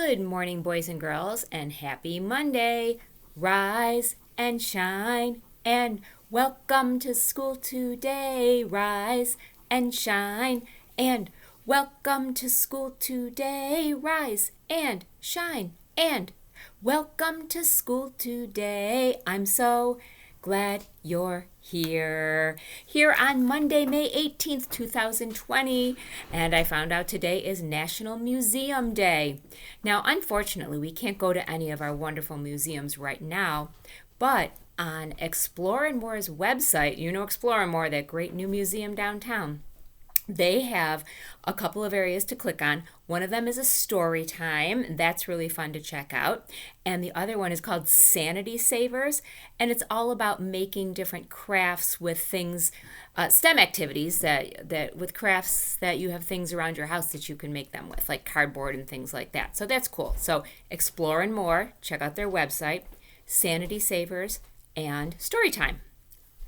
Good morning, boys and girls, and happy Monday. Rise and shine, and welcome to school today. Rise and shine, and welcome to school today. Rise and shine, and welcome to school today. I'm so glad you're here on Monday, May 18th, 2020, and I found out today is National Museum Day. Now, unfortunately, we can't go to any of our wonderful museums right now, but on Explore and More's website, Explore and More, that great new museum downtown, they have a couple of areas to click on. One of them is a story time. That's really fun to check out. And the other one is called Sanity Savers. And it's all about making different crafts with things, STEM activities that with crafts that you have things around your house that you can make them with, like cardboard and things like that. So that's cool. So Explore and More, check out their website, Sanity Savers, and Story Time.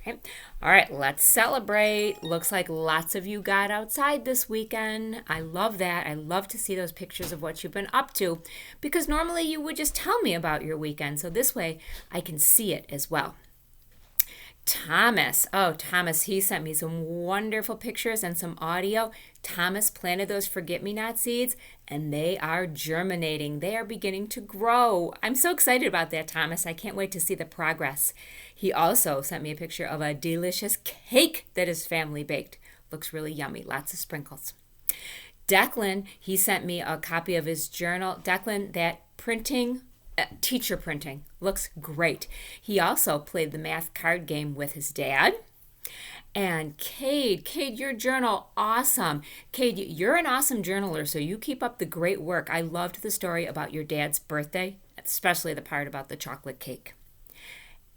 Okay. All right, let's celebrate. Looks like lots of you got outside this weekend. I love that. I love to see those pictures of what you've been up to because normally you would just tell me about your weekend. So this way I can see it as well. Thomas, he sent me some wonderful pictures and some audio. Thomas planted those forget-me-not seeds, and they are germinating. They are beginning to grow. I'm so excited about that, Thomas. I can't wait to see the progress. He also sent me a picture of a delicious cake that his family baked. Looks really yummy, lots of sprinkles. Declan, he sent me a copy of his journal. Declan, that teacher printing looks great. He also played the math card game with his dad. And Cade, your journal, awesome. Cade, you're an awesome journaler, so you keep up the great work. I loved the story about your dad's birthday, especially the part about the chocolate cake.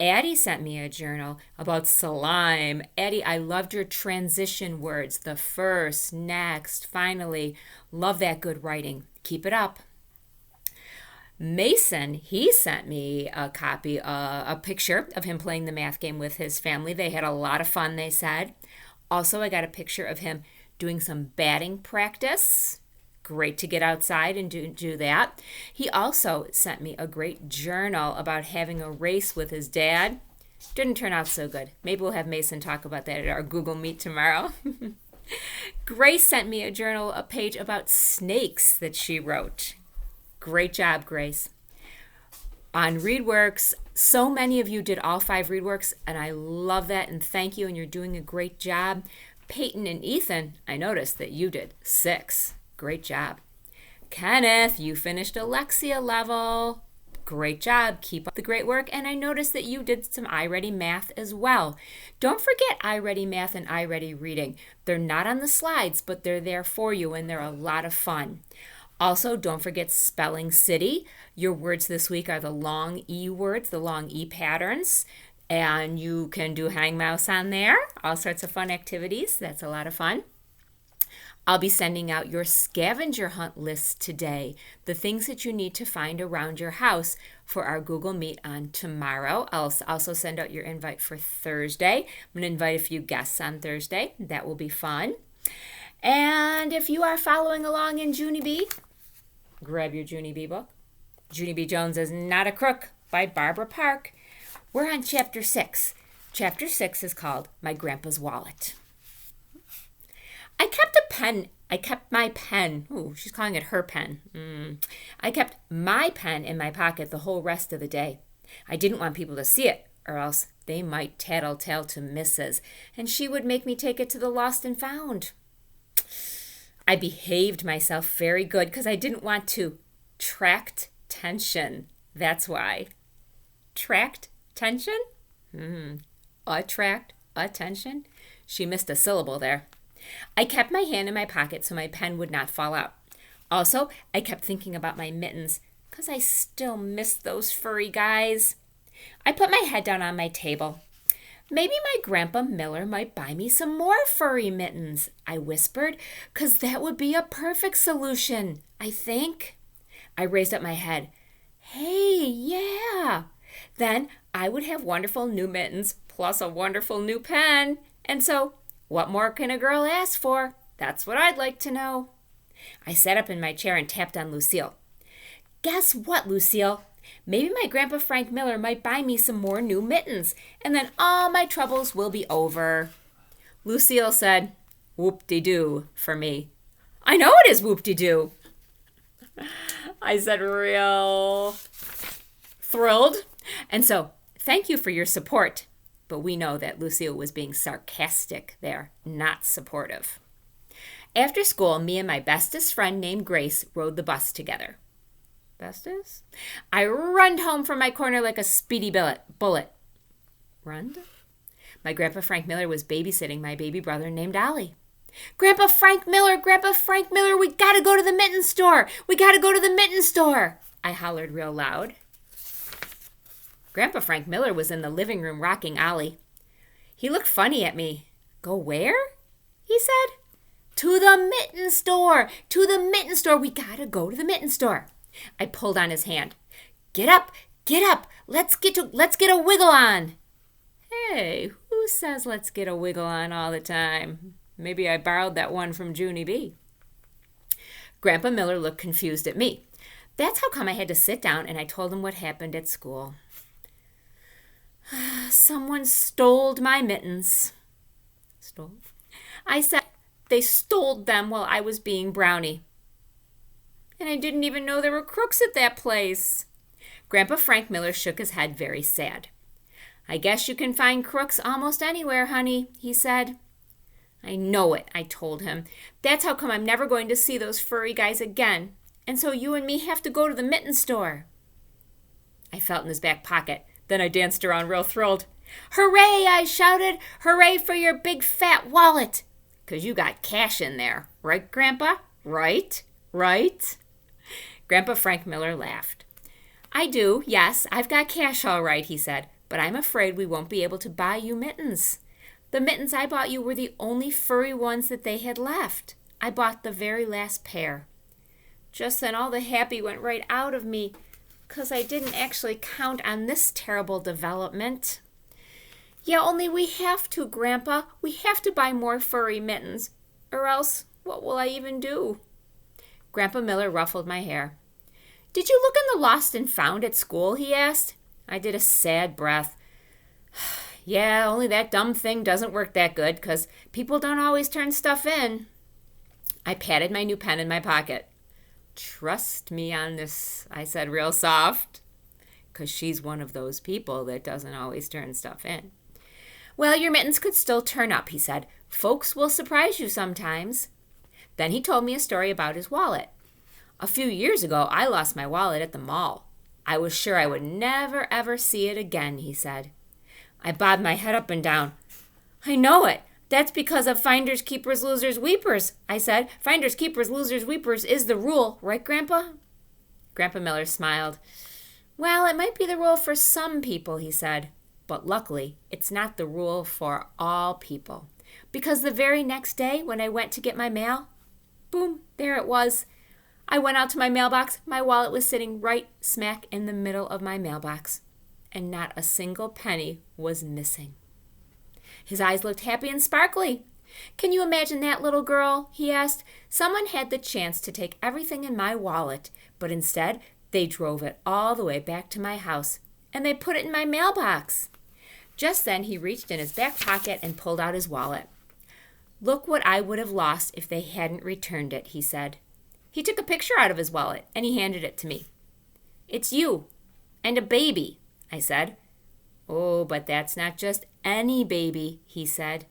Addie sent me a journal about slime. Addie, I loved your transition words, the first, next, finally. Love that good writing. Keep it up. Mason, he sent me a copy, a picture of him playing the math game with his family. They had a lot of fun, they said. Also, I got a picture of him doing some batting practice. Great to get outside and do that. He also sent me a great journal about having a race with his dad. Didn't turn out so good. Maybe we'll have Mason talk about that at our Google Meet tomorrow. Grace sent me a page about snakes that she wrote. Great job, Grace. On ReadWorks, so many of you did all 5 ReadWorks, and I love that, and thank you, and you're doing a great job. Peyton and Ethan, I noticed that you did 6. Great job. Kenneth, you finished Alexia level. Great job. Keep up the great work, and I noticed that you did some iReady Math as well. Don't forget iReady Math and iReady Reading. They're not on the slides, but they're there for you, and they're a lot of fun. Also, don't forget Spelling City. Your words this week are the long E words, the long E patterns. And you can do hang mouse on there. All sorts of fun activities. That's a lot of fun. I'll be sending out your scavenger hunt list today. The things that you need to find around your house for our Google Meet on tomorrow. I'll also send out your invite for Thursday. I'm going to invite a few guests on Thursday. That will be fun. And if you are following along in Junie B, grab your Junie B book. Junie B. Jones is Not a Crook by Barbara Park. We're on Chapter 6. Chapter 6 is called My Grandpa's Wallet. I kept my pen. Ooh, she's calling it her pen. I kept my pen in my pocket the whole rest of the day. I didn't want people to see it, or else they might tattletale to Mrs., and she would make me take it to the lost and found. I behaved myself very good because I didn't want to attract tension. That's why. Tract tension? Attract attention? She missed a syllable there. I kept my hand in my pocket so my pen would not fall out. Also, I kept thinking about my mittens because I still miss those furry guys. I put my head down on my table. Maybe my Grandpa Miller might buy me some more furry mittens, I whispered, 'cause that would be a perfect solution, I think. I raised up my head. Hey, yeah. Then I would have wonderful new mittens plus a wonderful new pen. And so, what more can a girl ask for? That's what I'd like to know. I sat up in my chair and tapped on Lucille. Guess what, Lucille? Maybe my Grandpa Frank Miller might buy me some more new mittens, and then all my troubles will be over. Lucille said, whoop-de-doo for me. I know it is whoop-de-doo. I said, real thrilled. And so, thank you for your support. But we know that Lucille was being sarcastic there, not supportive. After school, me and my bestest friend named Grace rode the bus together. Bestest? I runned home from my corner like a speedy bullet. Runned? My Grandpa Frank Miller was babysitting my baby brother named Ollie. Grandpa Frank Miller, we gotta go to the mitten store. We gotta go to the mitten store, I hollered real loud. Grandpa Frank Miller was in the living room rocking Ollie. He looked funny at me. Go where? He said. To the mitten store. To the mitten store. We gotta go to the mitten store. I pulled on his hand. Get up. Let's get a wiggle on. Hey, who says let's get a wiggle on all the time? Maybe I borrowed that one from Junie B. Grandpa Miller looked confused at me. That's how come I had to sit down and I told him what happened at school. Someone stole my mittens. Stole? I said they stole them while I was being Brownie. And I didn't even know there were crooks at that place. Grandpa Frank Miller shook his head very sad. I guess you can find crooks almost anywhere, honey, he said. I know it, I told him. That's how come I'm never going to see those furry guys again. And so you and me have to go to the mitten store. I felt in his back pocket. Then I danced around real thrilled. Hooray, I shouted. Hooray for your big fat wallet. 'Cause you got cash in there. Right, Grandpa? Right? Grandpa Frank Miller laughed. I do, yes, I've got cash all right, he said. But I'm afraid we won't be able to buy you mittens. The mittens I bought you were the only furry ones that they had left. I bought the very last pair. Just then all the happy went right out of me, 'cause I didn't actually count on this terrible development. Yeah, only we have to, Grandpa. We have to buy more furry mittens. Or else, what will I even do? Grandpa Miller ruffled my hair. Did you look in the lost and found at school, he asked. I did a sad breath. Yeah, only that dumb thing doesn't work that good, 'cause people don't always turn stuff in. I patted my new pen in my pocket. Trust me on this, I said real soft, 'cause she's one of those people that doesn't always turn stuff in. Well, your mittens could still turn up, he said. Folks will surprise you sometimes. Then he told me a story about his wallet. A few years ago, I lost my wallet at the mall. I was sure I would never, ever see it again, he said. I bobbed my head up and down. I know it. That's because of finders, keepers, losers, weepers, I said. Finders, keepers, losers, weepers is the rule, right, Grandpa? Grandpa Miller smiled. Well, it might be the rule for some people, he said. But luckily, it's not the rule for all people. Because the very next day when I went to get my mail, boom, there it was. I went out to my mailbox. My wallet was sitting right smack in the middle of my mailbox. And not a single penny was missing. His eyes looked happy and sparkly. Can you imagine that, little girl? He asked. Someone had the chance to take everything in my wallet, but instead they drove it all the way back to my house, and they put it in my mailbox. Just then he reached in his back pocket and pulled out his wallet. Look what I would have lost if they hadn't returned it, he said. He took a picture out of his wallet, and he handed it to me. It's you, and a baby, I said. Oh, but that's not just any baby, he said.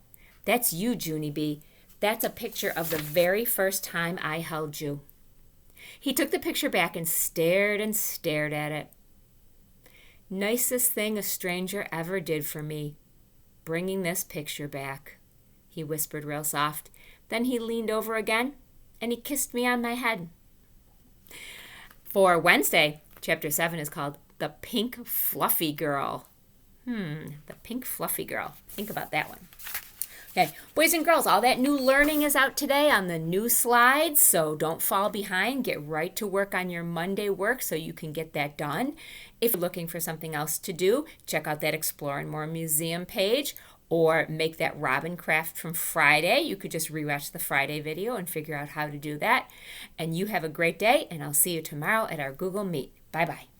That's you, Junie B. That's a picture of the very first time I held you. He took the picture back and stared at it. Nicest thing a stranger ever did for me, bringing this picture back, he whispered real soft. Then he leaned over again, and he kissed me on my head. For Wednesday, Chapter 7 is called The Pink Fluffy Girl. The Pink Fluffy Girl. Think about that one. Okay, boys and girls, all that new learning is out today on the new slides, so don't fall behind. Get right to work on your Monday work so you can get that done. If you're looking for something else to do, check out that Exploring More Museum page, or make that robin craft from Friday. You could just rewatch the Friday video and figure out how to do that. And you have a great day, and I'll see you tomorrow at our Google Meet. Bye-bye.